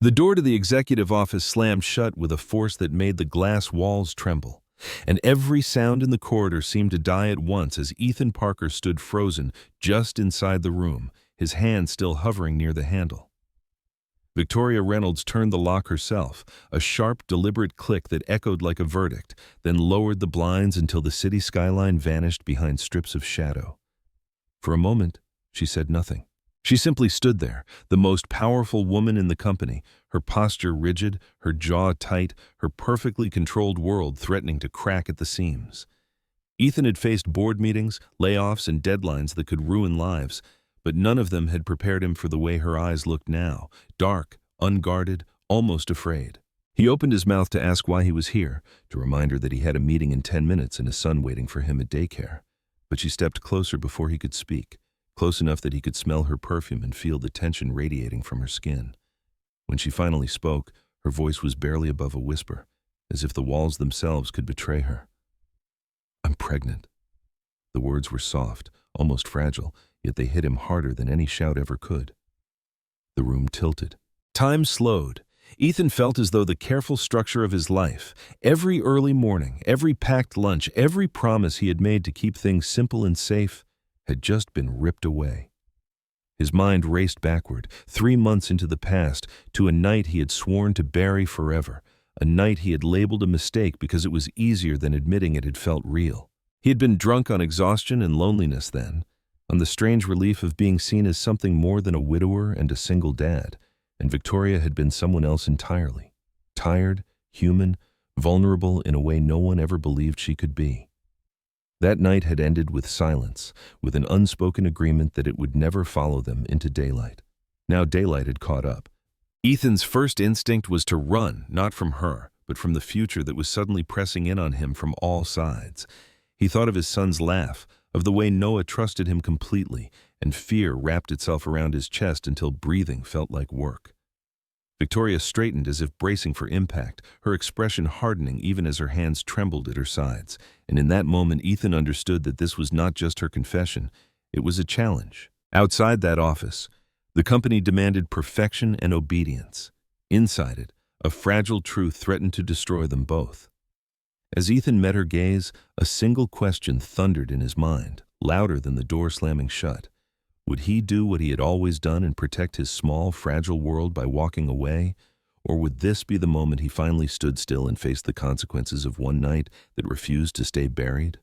The door to the executive office slammed shut with a force that made the glass walls tremble, and every sound in the corridor seemed to die at once as Ethan Parker stood frozen just inside the room, his hand still hovering near the handle. Victoria Reynolds turned the lock herself, a sharp, deliberate click that echoed like a verdict, then lowered the blinds until the city skyline vanished behind strips of shadow. For a moment, she said nothing. She simply stood there, the most powerful woman in the company, her posture rigid, her jaw tight, her perfectly controlled world threatening to crack at the seams. Ethan had faced board meetings, layoffs, and deadlines that could ruin lives, but none of them had prepared him for the way her eyes looked now, dark, unguarded, almost afraid. He opened his mouth to ask why he was here, to remind her that he had a meeting in 10 minutes and a son waiting for him at daycare. But she stepped closer before he could speak, close enough that he could smell her perfume and feel the tension radiating from her skin. When she finally spoke, her voice was barely above a whisper, as if the walls themselves could betray her. "I'm pregnant." The words were soft, almost fragile, yet they hit him harder than any shout ever could. The room tilted. Time slowed. Ethan felt as though the careful structure of his life, every early morning, every packed lunch, every promise he had made to keep things simple and safe, had just been ripped away. His mind raced backward, 3 months into the past, to a night he had sworn to bury forever, a night he had labeled a mistake because it was easier than admitting it had felt real. He had been drunk on exhaustion and loneliness then, on the strange relief of being seen as something more than a widower and a single dad, and Victoria had been someone else entirely, tired, human, vulnerable in a way no one ever believed she could be. That night had ended with silence, with an unspoken agreement that it would never follow them into daylight. Now daylight had caught up. Ethan's first instinct was to run, not from her, but from the future that was suddenly pressing in on him from all sides. He thought of his son's laugh, of the way Noah trusted him completely, and fear wrapped itself around his chest until breathing felt like work. Victoria straightened as if bracing for impact, her expression hardening even as her hands trembled at her sides. And in that moment, Ethan understood that this was not just her confession, it was a challenge. Outside that office, the company demanded perfection and obedience. Inside it, a fragile truth threatened to destroy them both. As Ethan met her gaze, a single question thundered in his mind, louder than the door slamming shut. Would he do what he had always done and protect his small, fragile world by walking away? Or would this be the moment he finally stood still and faced the consequences of one night that refused to stay buried?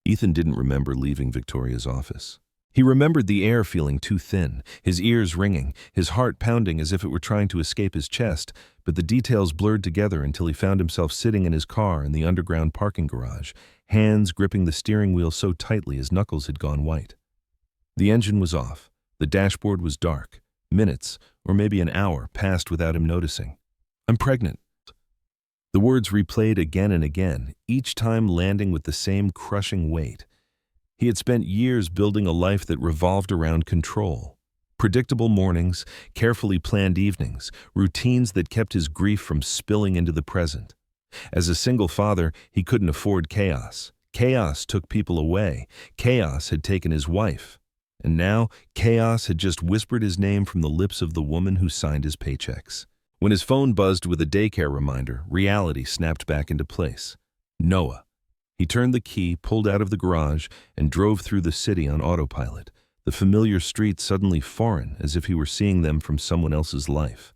Ethan didn't remember leaving Victoria's office. He remembered the air feeling too thin, his ears ringing, his heart pounding as if it were trying to escape his chest, but the details blurred together until he found himself sitting in his car in the underground parking garage, hands gripping the steering wheel so tightly his knuckles had gone white. The engine was off. The dashboard was dark. Minutes, or maybe an hour, passed without him noticing. "I'm pregnant." The words replayed again and again, each time landing with the same crushing weight. He had spent years building a life that revolved around control. Predictable mornings, carefully planned evenings, routines that kept his grief from spilling into the present. As a single father, he couldn't afford chaos. Chaos took people away. Chaos had taken his wife. And now, chaos had just whispered his name from the lips of the woman who signed his paychecks. When his phone buzzed with a daycare reminder, reality snapped back into place. Noah. He turned the key, pulled out of the garage, and drove through the city on autopilot, the familiar streets suddenly foreign, as if he were seeing them from someone else's life.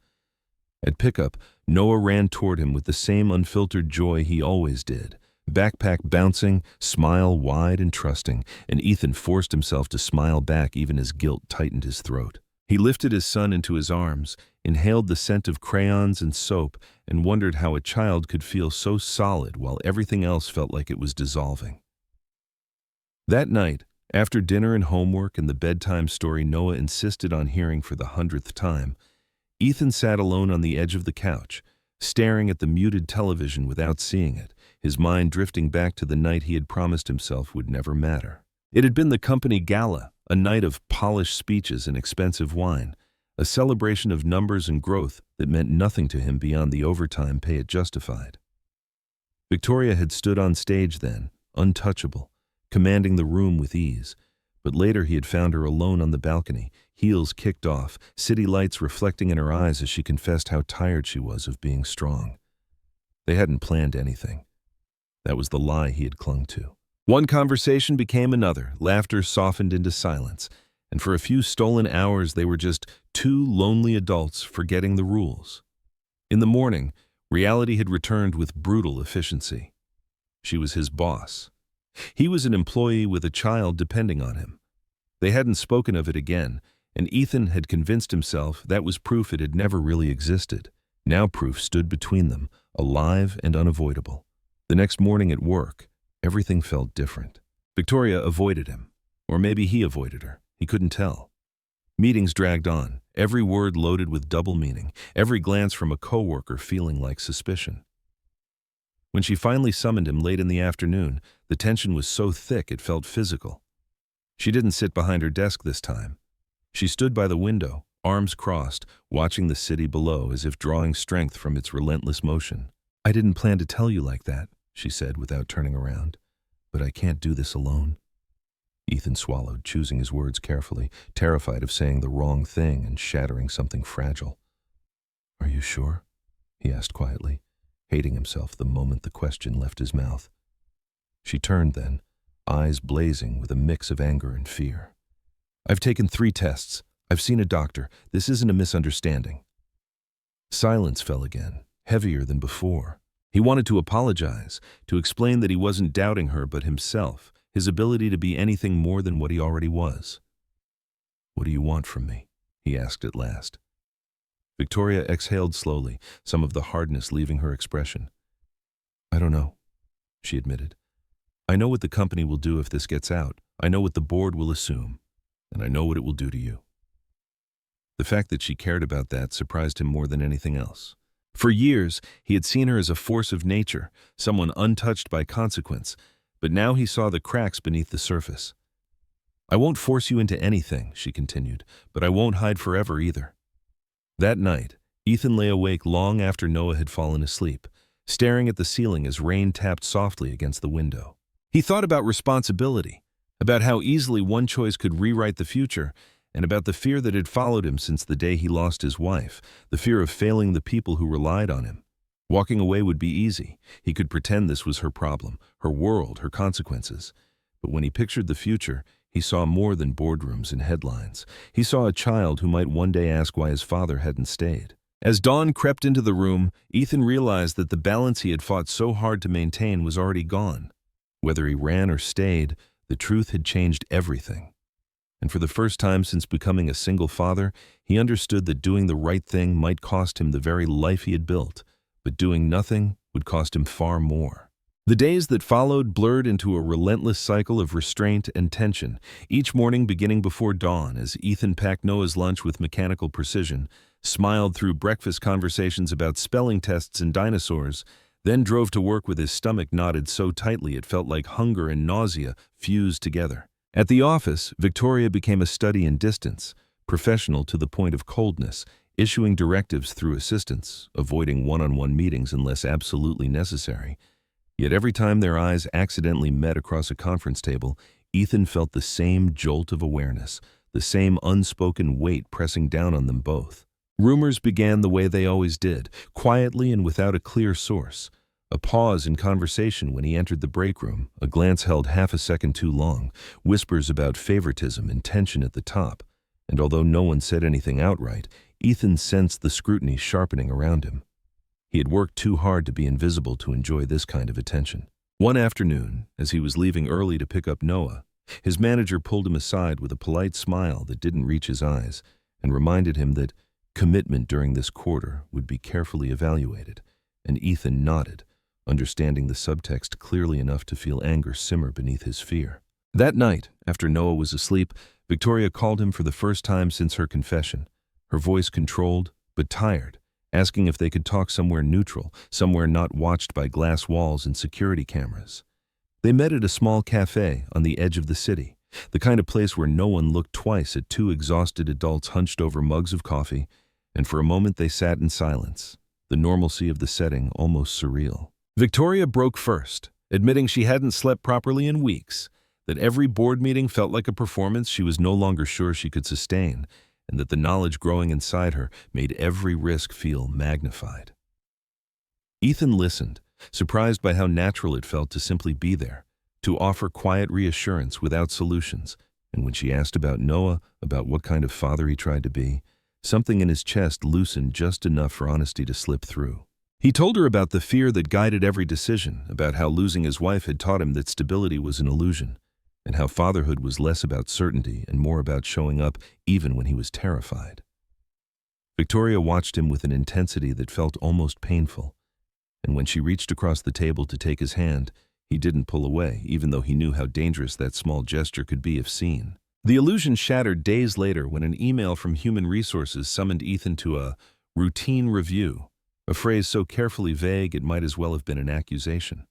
At pickup, Noah ran toward him with the same unfiltered joy he always did. Backpack bouncing, smile wide and trusting, and Ethan forced himself to smile back even as guilt tightened his throat. He lifted his son into his arms, inhaled the scent of crayons and soap, and wondered how a child could feel so solid while everything else felt like it was dissolving. That night, after dinner and homework and the bedtime story Noah insisted on hearing for the 100th time, Ethan sat alone on the edge of the couch, staring at the muted television without seeing it, his mind drifting back to the night he had promised himself would never matter. It had been the company gala, a night of polished speeches and expensive wine, a celebration of numbers and growth that meant nothing to him beyond the overtime pay it justified. Victoria had stood on stage then, untouchable, commanding the room with ease, but later he had found her alone on the balcony, heels kicked off, city lights reflecting in her eyes as she confessed how tired she was of being strong. They hadn't planned anything. That was the lie he had clung to. One conversation became another, laughter softened into silence, and for a few stolen hours they were just two lonely adults forgetting the rules. In the morning, reality had returned with brutal efficiency. She was his boss. He was an employee with a child depending on him. They hadn't spoken of it again, and Ethan had convinced himself that was proof it had never really existed. Now proof stood between them, alive and unavoidable. The next morning at work, everything felt different. Victoria avoided him, or maybe he avoided her. He couldn't tell. Meetings dragged on, every word loaded with double meaning, every glance from a coworker feeling like suspicion. When she finally summoned him late in the afternoon, the tension was so thick it felt physical. She didn't sit behind her desk this time. She stood by the window, arms crossed, watching the city below as if drawing strength from its relentless motion. "I didn't plan to tell you like that," she said without turning around. "But I can't do this alone." Ethan swallowed, choosing his words carefully, terrified of saying the wrong thing and shattering something fragile. "Are you sure?" he asked quietly, hating himself the moment the question left his mouth. She turned then, eyes blazing with a mix of anger and fear. "I've taken 3 tests. I've seen a doctor. This isn't a misunderstanding." Silence fell again, heavier than before. He wanted to apologize, to explain that he wasn't doubting her but himself, his ability to be anything more than what he already was. "What do you want from me?" he asked at last. Victoria exhaled slowly, some of the hardness leaving her expression. "I don't know," she admitted. "I know what the company will do if this gets out. I know what the board will assume. And I know what it will do to you." The fact that she cared about that surprised him more than anything else. For years, he had seen her as a force of nature, someone untouched by consequence, but now he saw the cracks beneath the surface. "I won't force you into anything," she continued, "but I won't hide forever either." That night, Ethan lay awake long after Noah had fallen asleep, staring at the ceiling as rain tapped softly against the window. He thought about responsibility, about how easily one choice could rewrite the future, and about the fear that had followed him since the day he lost his wife, the fear of failing the people who relied on him. Walking away would be easy. He could pretend this was her problem, her world, her consequences. But when he pictured the future, he saw more than boardrooms and headlines. He saw a child who might one day ask why his father hadn't stayed. As dawn crept into the room, Ethan realized that the balance he had fought so hard to maintain was already gone. Whether he ran or stayed, the truth had changed everything. And for the first time since becoming a single father, he understood that doing the right thing might cost him the very life he had built, but doing nothing would cost him far more. The days that followed blurred into a relentless cycle of restraint and tension, each morning beginning before dawn as Ethan packed Noah's lunch with mechanical precision, smiled through breakfast conversations about spelling tests and dinosaurs, then drove to work with his stomach knotted so tightly it felt like hunger and nausea fused together. At the office, Victoria became a study in distance, professional to the point of coldness, issuing directives through assistants, avoiding one-on-one meetings unless absolutely necessary. Yet every time their eyes accidentally met across a conference table, Ethan felt the same jolt of awareness, the same unspoken weight pressing down on them both. Rumors began the way they always did, quietly and without a clear source. A pause in conversation when he entered the break room, a glance held half a second too long, whispers about favoritism and tension at the top. And although no one said anything outright, Ethan sensed the scrutiny sharpening around him. He had worked too hard to be invisible to enjoy this kind of attention. One afternoon, as he was leaving early to pick up Noah, his manager pulled him aside with a polite smile that didn't reach his eyes and reminded him that commitment during this quarter would be carefully evaluated, and Ethan nodded, understanding the subtext clearly enough to feel anger simmer beneath his fear. That night, after Noah was asleep, Victoria called him for the first time since her confession, her voice controlled but tired, asking if they could talk somewhere neutral, somewhere not watched by glass walls and security cameras. They met at a small cafe on the edge of the city, the kind of place where no one looked twice at 2 exhausted adults hunched over mugs of coffee, and for a moment they sat in silence, the normalcy of the setting almost surreal. Victoria broke first, admitting she hadn't slept properly in weeks. that every board meeting felt like a performance she was no longer sure she could sustain, and that the knowledge growing inside her made every risk feel magnified. Ethan listened, surprised by how natural it felt to simply be there, to offer quiet reassurance without solutions, and when she asked about Noah, about what kind of father he tried to be, something in his chest loosened just enough for honesty to slip through. He told her about the fear that guided every decision, about how losing his wife had taught him that stability was an illusion, and how fatherhood was less about certainty and more about showing up even when he was terrified. Victoria watched him with an intensity that felt almost painful, and when she reached across the table to take his hand, he didn't pull away, even though he knew how dangerous that small gesture could be if seen. The illusion shattered days later when an email from Human Resources summoned Ethan to a routine review, a phrase so carefully vague it might as well have been an accusation.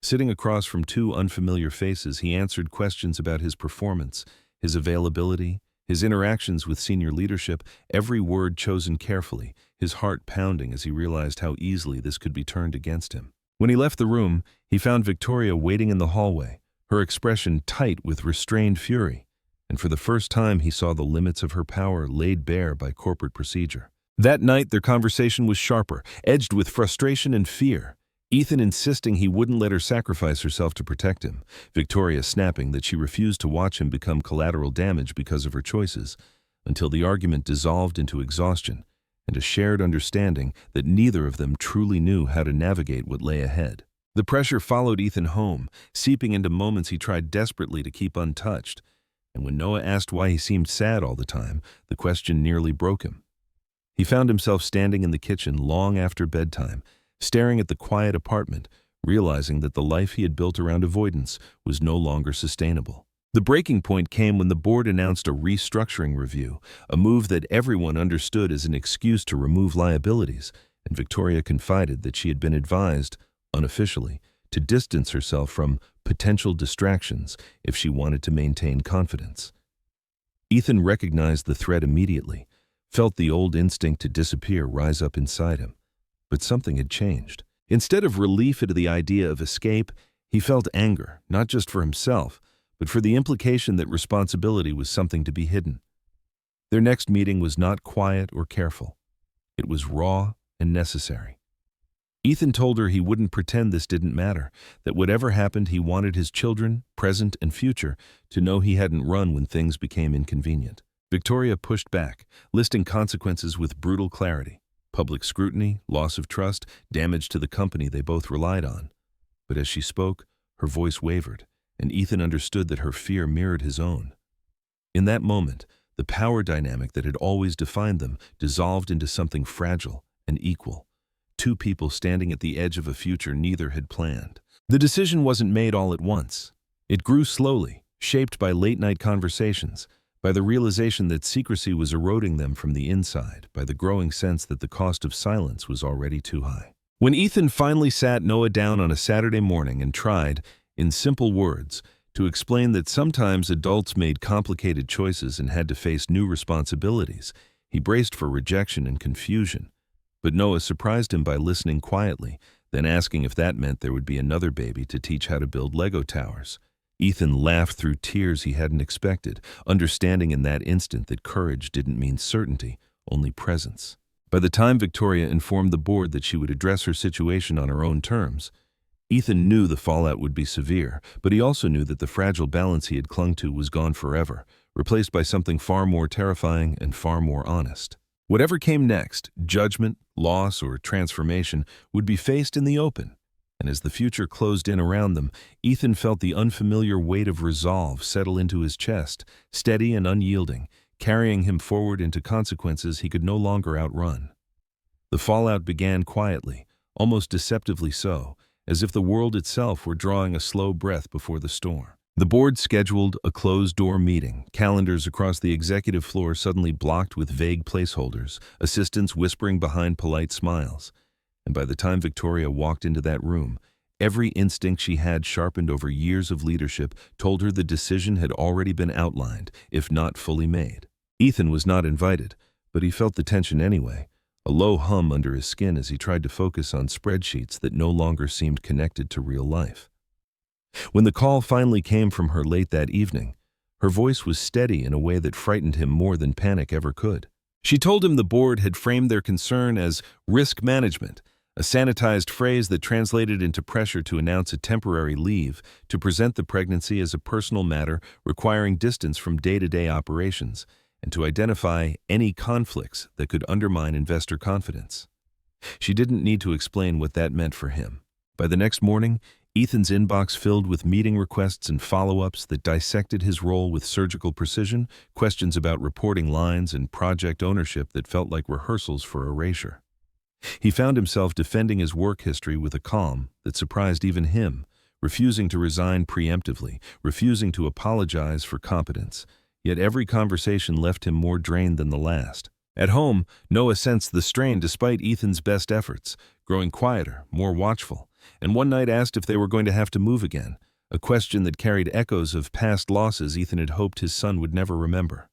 Sitting across from two unfamiliar faces, he answered questions about his performance, his availability, his interactions with senior leadership, every word chosen carefully, his heart pounding as he realized how easily this could be turned against him. When he left the room, he found Victoria waiting in the hallway, her expression tight with restrained fury, and for the first time he saw the limits of her power laid bare by corporate procedure. That night, their conversation was sharper, edged with frustration and fear. Ethan insisting he wouldn't let her sacrifice herself to protect him, Victoria snapping that she refused to watch him become collateral damage because of her choices, until the argument dissolved into exhaustion and a shared understanding that neither of them truly knew how to navigate what lay ahead. The pressure followed Ethan home, seeping into moments he tried desperately to keep untouched, and when Noah asked why he seemed sad all the time, the question nearly broke him. He found himself standing in the kitchen long after bedtime, staring at the quiet apartment, realizing that the life he had built around avoidance was no longer sustainable. The breaking point came when the board announced a restructuring review, a move that everyone understood as an excuse to remove liabilities, and Victoria confided that she had been advised, unofficially, to distance herself from potential distractions if she wanted to maintain confidence. Ethan recognized the threat immediately, felt the old instinct to disappear rise up inside him. But something had changed. Instead of relief at the idea of escape, he felt anger, not just for himself, but for the implication that responsibility was something to be hidden. Their next meeting was not quiet or careful. It was raw and necessary. Ethan told her he wouldn't pretend this didn't matter, that whatever happened, he wanted his children, present and future, to know he hadn't run when things became inconvenient. Victoria pushed back, listing consequences with brutal clarity. Public scrutiny, loss of trust, damage to the company they both relied on. But as she spoke, her voice wavered, and Ethan understood that her fear mirrored his own. In that moment, the power dynamic that had always defined them dissolved into something fragile and equal. Two people standing at the edge of a future neither had planned. The decision wasn't made all at once. It grew slowly, shaped by late-night conversations, by the realization that secrecy was eroding them from the inside, by the growing sense that the cost of silence was already too high. When Ethan finally sat Noah down on a Saturday morning and tried, in simple words, to explain that sometimes adults made complicated choices and had to face new responsibilities, he braced for rejection and confusion. But Noah surprised him by listening quietly, then asking if that meant there would be another baby to teach how to build Lego towers. Ethan laughed through tears he hadn't expected, understanding in that instant that courage didn't mean certainty, only presence. By the time Victoria informed the board that she would address her situation on her own terms, Ethan knew the fallout would be severe, but he also knew that the fragile balance he had clung to was gone forever, replaced by something far more terrifying and far more honest. Whatever came next, judgment, loss, or transformation, would be faced in the open. And as the future closed in around them, Ethan felt the unfamiliar weight of resolve settle into his chest, steady and unyielding, carrying him forward into consequences he could no longer outrun. The fallout began quietly, almost deceptively so, as if the world itself were drawing a slow breath before the storm. The board scheduled a closed-door meeting, calendars across the executive floor suddenly blocked with vague placeholders, assistants whispering behind polite smiles. And by the time Victoria walked into that room, every instinct she had sharpened over years of leadership told her the decision had already been outlined, if not fully made. Ethan was not invited, but he felt the tension anyway, a low hum under his skin as he tried to focus on spreadsheets that no longer seemed connected to real life. When the call finally came from her late that evening, her voice was steady in a way that frightened him more than panic ever could. She told him the board had framed their concern as risk management, a sanitized phrase that translated into pressure to announce a temporary leave to present the pregnancy as a personal matter requiring distance from day-to-day operations and to identify any conflicts that could undermine investor confidence. She didn't need to explain what that meant for him. By the next morning, Ethan's inbox filled with meeting requests and follow-ups that dissected his role with surgical precision, questions about reporting lines, and project ownership that felt like rehearsals for erasure. He found himself defending his work history with a calm that surprised even him, refusing to resign preemptively, refusing to apologize for competence. Yet every conversation left him more drained than the last. At home, Noah sensed the strain despite Ethan's best efforts, growing quieter, more watchful, and one night asked if they were going to have to move again, a question that carried echoes of past losses Ethan had hoped his son would never remember.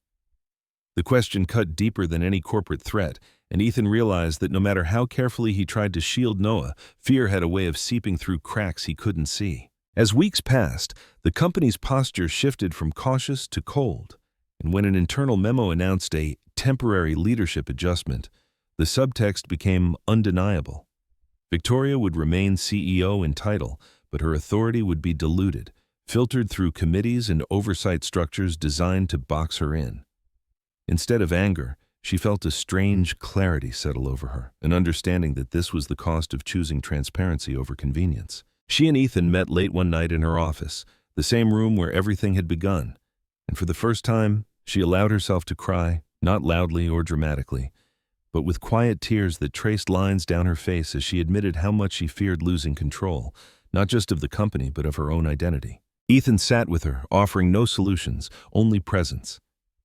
The question cut deeper than any corporate threat, and Ethan realized that no matter how carefully he tried to shield Noah, fear had a way of seeping through cracks he couldn't see. As weeks passed, the company's posture shifted from cautious to cold, and when an internal memo announced a temporary leadership adjustment, the subtext became undeniable. Victoria would remain CEO in title, but her authority would be diluted, filtered through committees and oversight structures designed to box her in. Instead of anger, she felt a strange clarity settle over her, an understanding that this was the cost of choosing transparency over convenience. She and Ethan met late one night in her office, the same room where everything had begun, and for the first time, she allowed herself to cry, not loudly or dramatically, but with quiet tears that traced lines down her face as she admitted how much she feared losing control, not just of the company but of her own identity. Ethan sat with her, offering no solutions, only presence.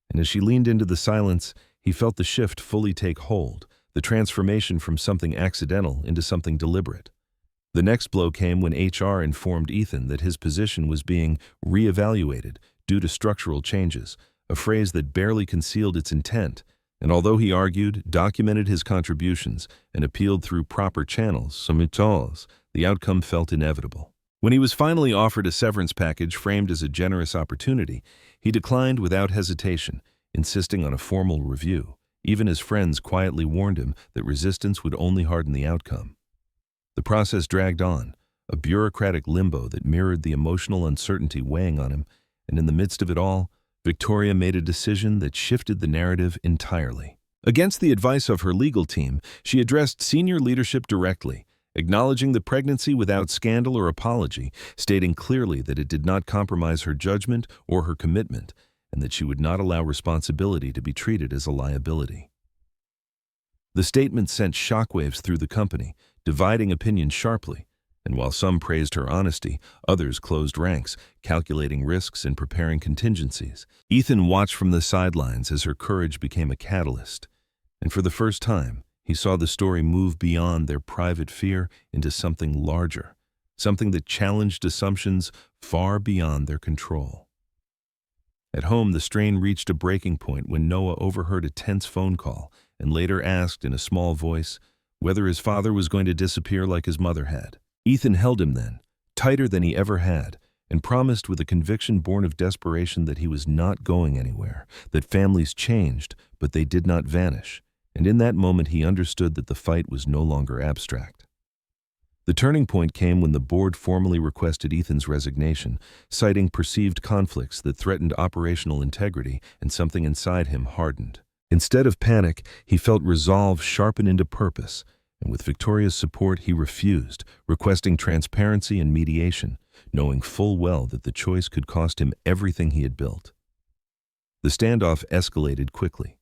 And as she leaned into the silence, he felt the shift fully take hold, the transformation from something accidental into something deliberate. The next blow came when HR informed Ethan that his position was being reevaluated due to structural changes, a phrase that barely concealed its intent. And although he argued, documented his contributions, and appealed through proper channels, the outcome felt inevitable. When he was finally offered a severance package framed as a generous opportunity, he declined without hesitation, insisting on a formal review. Even his friends quietly warned him that resistance would only harden the outcome. The process dragged on, a bureaucratic limbo that mirrored the emotional uncertainty weighing on him, and in the midst of it all, Victoria made a decision that shifted the narrative entirely. Against the advice of her legal team, she addressed senior leadership directly, acknowledging the pregnancy without scandal or apology, stating clearly that it did not compromise her judgment or her commitment, and that she would not allow responsibility to be treated as a liability. The statement sent shockwaves through the company, dividing opinion sharply, and while some praised her honesty, others closed ranks, calculating risks and preparing contingencies. Ethan watched from the sidelines as her courage became a catalyst, and for the first time, he saw the story move beyond their private fear into something larger, something that challenged assumptions far beyond their control. At home, the strain reached a breaking point when Noah overheard a tense phone call and later asked in a small voice whether his father was going to disappear like his mother had. Ethan held him then, tighter than he ever had, and promised with a conviction born of desperation that he was not going anywhere, that families changed, but they did not vanish, and in that moment he understood that the fight was no longer abstract. The turning point came when the board formally requested Ethan's resignation, citing perceived conflicts that threatened operational integrity, and something inside him hardened. Instead of panic, he felt resolve sharpen into purpose, and with Victoria's support he refused, requesting transparency and mediation, knowing full well that the choice could cost him everything he had built. The standoff escalated quickly,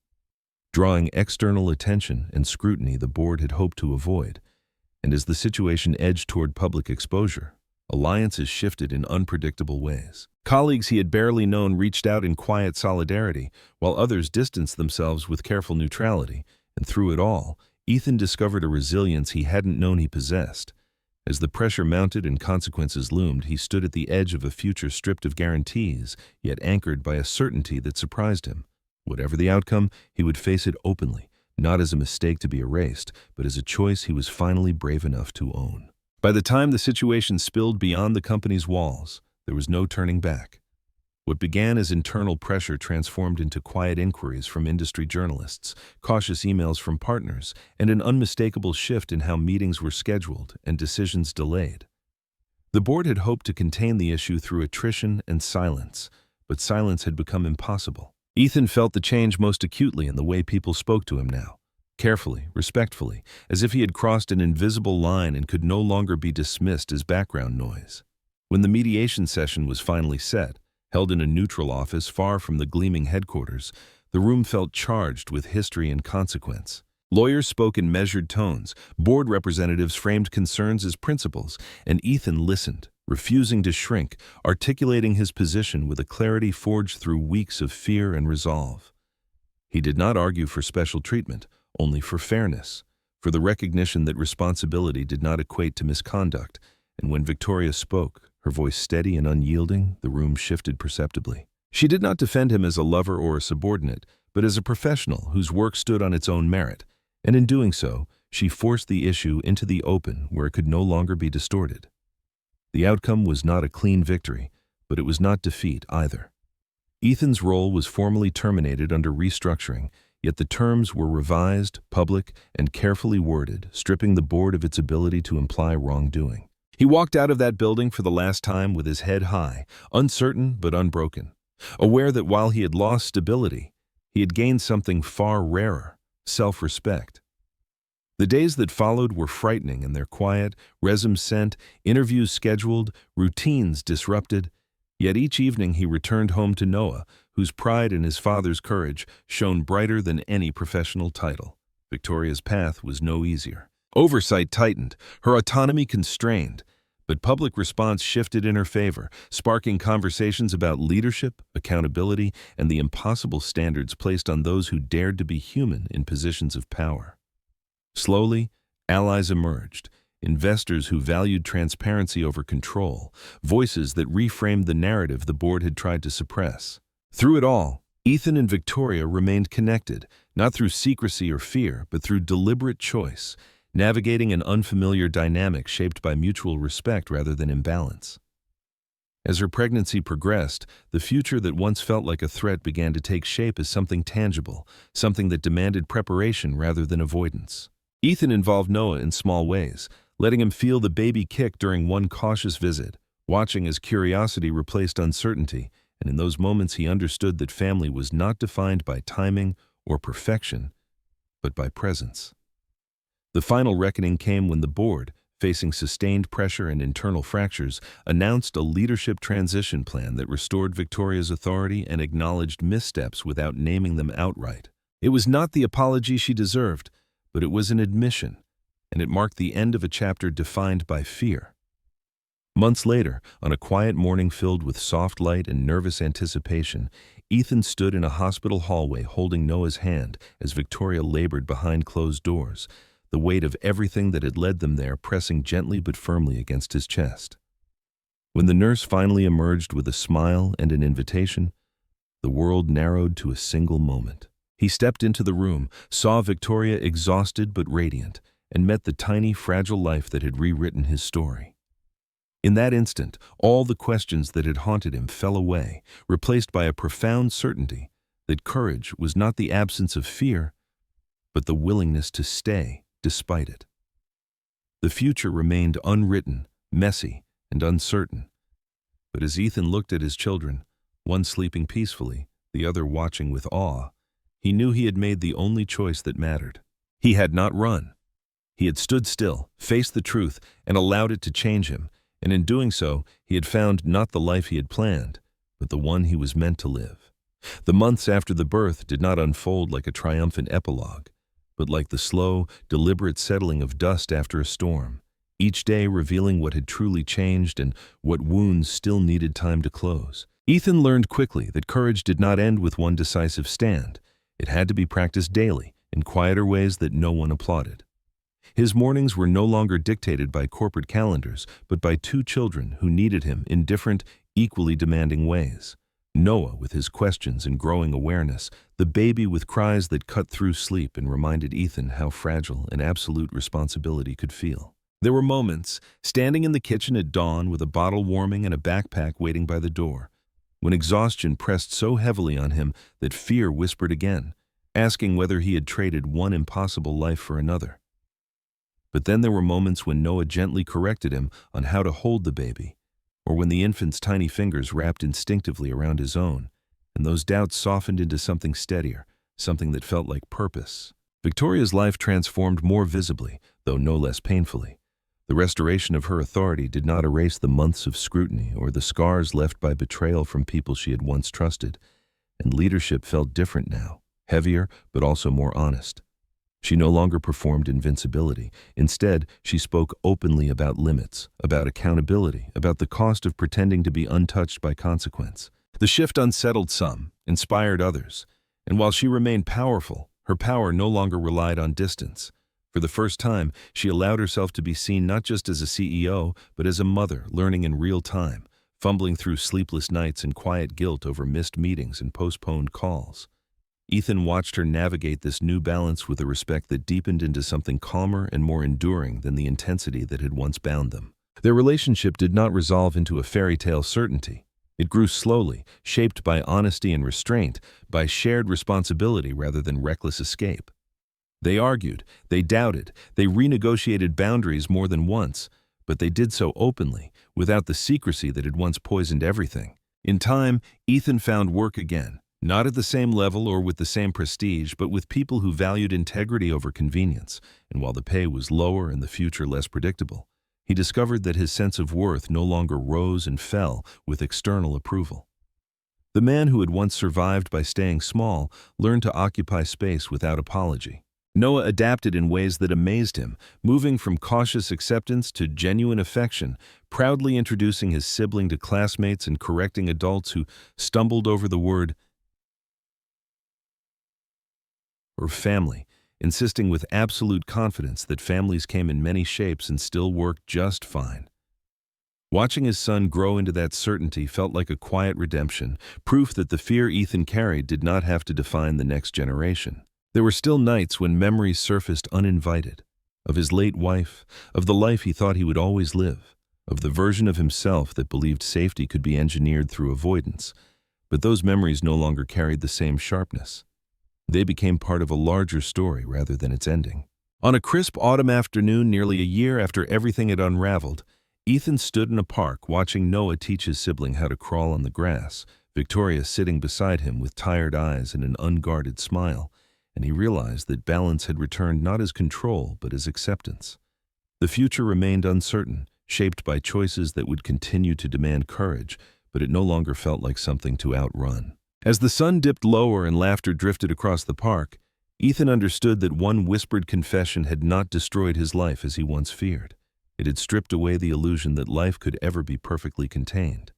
drawing external attention and scrutiny the board had hoped to avoid, and as the situation edged toward public exposure, alliances shifted in unpredictable ways. Colleagues he had barely known reached out in quiet solidarity, while others distanced themselves with careful neutrality, and through it all, Ethan discovered a resilience he hadn't known he possessed. As the pressure mounted and consequences loomed, he stood at the edge of a future stripped of guarantees, yet anchored by a certainty that surprised him. Whatever the outcome, he would face it openly, not as a mistake to be erased, but as a choice he was finally brave enough to own. By the time the situation spilled beyond the company's walls, There was no turning back. What began as internal pressure transformed into quiet inquiries from industry journalists, cautious emails from partners, and an unmistakable shift in how meetings were scheduled and decisions delayed. The board had hoped to contain the issue through attrition and silence, but silence had become impossible. Ethan felt the change most acutely in the way people spoke to him now, carefully, respectfully, as if he had crossed an invisible line and could no longer be dismissed as background noise. When the mediation session was finally set, held in a neutral office far from the gleaming headquarters, the room felt charged with history and consequence. Lawyers spoke in measured tones, board representatives framed concerns as principles, and Ethan listened, refusing to shrink, articulating his position with a clarity forged through weeks of fear and resolve. He did not argue for special treatment, only for fairness, for the recognition that responsibility did not equate to misconduct, and when Victoria spoke, her voice steady and unyielding, the room shifted perceptibly. She did not defend him as a lover or a subordinate, but as a professional whose work stood on its own merit, and in doing so, she forced the issue into the open where it could no longer be distorted. The outcome was not a clean victory, but it was not defeat either. Ethan's role was formally terminated under restructuring, yet the terms were revised, public, and carefully worded, stripping the board of its ability to imply wrongdoing. He walked out of that building for the last time with his head high, uncertain but unbroken, aware that while he had lost stability, he had gained something far rarer, self-respect. The days that followed were frightening in their quiet, resumes sent, interviews scheduled, routines disrupted, yet each evening he returned home to Noah, whose pride in his father's courage shone brighter than any professional title. Victoria's path was no easier. Oversight tightened, her autonomy constrained, but public response shifted in her favor, sparking conversations about leadership, accountability, and the impossible standards placed on those who dared to be human in positions of power. Slowly, allies emerged, investors who valued transparency over control, voices that reframed the narrative the board had tried to suppress. Through it all, Ethan and Victoria remained connected, not through secrecy or fear, but through deliberate choice, navigating an unfamiliar dynamic shaped by mutual respect rather than imbalance. As her pregnancy progressed, the future that once felt like a threat began to take shape as something tangible, something that demanded preparation rather than avoidance. Ethan involved Noah in small ways, letting him feel the baby kick during one cautious visit, watching as curiosity replaced uncertainty, and in those moments he understood that family was not defined by timing or perfection, but by presence. The final reckoning came when the board, facing sustained pressure and internal fractures, announced a leadership transition plan that restored Victoria's authority and acknowledged missteps without naming them outright. It was not the apology she deserved, but it was an admission, and it marked the end of a chapter defined by fear. Months later, on a quiet morning filled with soft light and nervous anticipation, Ethan stood in a hospital hallway holding Noah's hand as Victoria labored behind closed doors, the weight of everything that had led them there pressing gently but firmly against his chest. When the nurse finally emerged with a smile and an invitation, the world narrowed to a single moment. He stepped into the room, saw Victoria exhausted but radiant, and met the tiny, fragile life that had rewritten his story. In that instant, all the questions that had haunted him fell away, replaced by a profound certainty that courage was not the absence of fear, but the willingness to stay despite it. The future remained unwritten, messy, and uncertain. But as Ethan looked at his children, one sleeping peacefully, the other watching with awe, he knew he had made the only choice that mattered. He had not run. He had stood still, faced the truth, and allowed it to change him, and in doing so, he had found not the life he had planned, but the one he was meant to live. The months after the birth did not unfold like a triumphant epilogue, but like the slow, deliberate settling of dust after a storm, each day revealing what had truly changed and what wounds still needed time to close. Ethan learned quickly that courage did not end with one decisive stand. It had to be practiced daily, in quieter ways that no one applauded. His mornings were no longer dictated by corporate calendars, but by two children who needed him in different, equally demanding ways. Noah with his questions and growing awareness, the baby with cries that cut through sleep and reminded Ethan how fragile an absolute responsibility could feel. There were moments, standing in the kitchen at dawn with a bottle warming and a backpack waiting by the door, when exhaustion pressed so heavily on him that fear whispered again, asking whether he had traded one impossible life for another. But then there were moments when Noah gently corrected him on how to hold the baby, or when the infant's tiny fingers wrapped instinctively around his own, and those doubts softened into something steadier, something that felt like purpose. Victoria's life transformed more visibly, though no less painfully. The restoration of her authority did not erase the months of scrutiny or the scars left by betrayal from people she had once trusted, and leadership felt different now, heavier but also more honest. She no longer performed invincibility. Instead, she spoke openly about limits, about accountability, about the cost of pretending to be untouched by consequence. The shift unsettled some, inspired others, and while she remained powerful, her power no longer relied on distance. For the first time, she allowed herself to be seen not just as a CEO, but as a mother, learning in real time, fumbling through sleepless nights and quiet guilt over missed meetings and postponed calls. Ethan watched her navigate this new balance with a respect that deepened into something calmer and more enduring than the intensity that had once bound them. Their relationship did not resolve into a fairy tale certainty. It grew slowly, shaped by honesty and restraint, by shared responsibility rather than reckless escape. They argued, they doubted, they renegotiated boundaries more than once, but they did so openly, without the secrecy that had once poisoned everything. In time, Ethan found work again, not at the same level or with the same prestige, but with people who valued integrity over convenience, and while the pay was lower and the future less predictable, he discovered that his sense of worth no longer rose and fell with external approval. The man who had once survived by staying small learned to occupy space without apology. Noah adapted in ways that amazed him, moving from cautious acceptance to genuine affection, proudly introducing his sibling to classmates and correcting adults who stumbled over the word or family, insisting with absolute confidence that families came in many shapes and still worked just fine. Watching his son grow into that certainty felt like a quiet redemption, proof that the fear Ethan carried did not have to define the next generation. There were still nights when memories surfaced uninvited, of his late wife, of the life he thought he would always live, of the version of himself that believed safety could be engineered through avoidance. But those memories no longer carried the same sharpness. They became part of a larger story rather than its ending. On a crisp autumn afternoon nearly a year after everything had unraveled, Ethan stood in a park watching Noah teach his sibling how to crawl on the grass, Victoria sitting beside him with tired eyes and an unguarded smile, and he realized that balance had returned not as control but as acceptance. The future remained uncertain, shaped by choices that would continue to demand courage, but it no longer felt like something to outrun. As the sun dipped lower and laughter drifted across the park, Ethan understood that one whispered confession had not destroyed his life as he once feared. It had stripped away the illusion that life could ever be perfectly contained.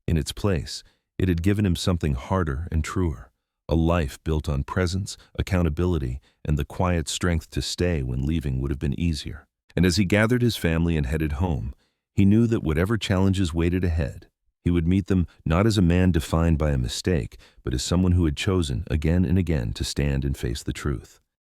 In its place, it had given him something harder and truer, a life built on presence, accountability, and the quiet strength to stay when leaving would have been easier. And as he gathered his family and headed home, he knew that whatever challenges waited ahead, he would meet them not as a man defined by a mistake, but as someone who had chosen again and again to stand and face the truth.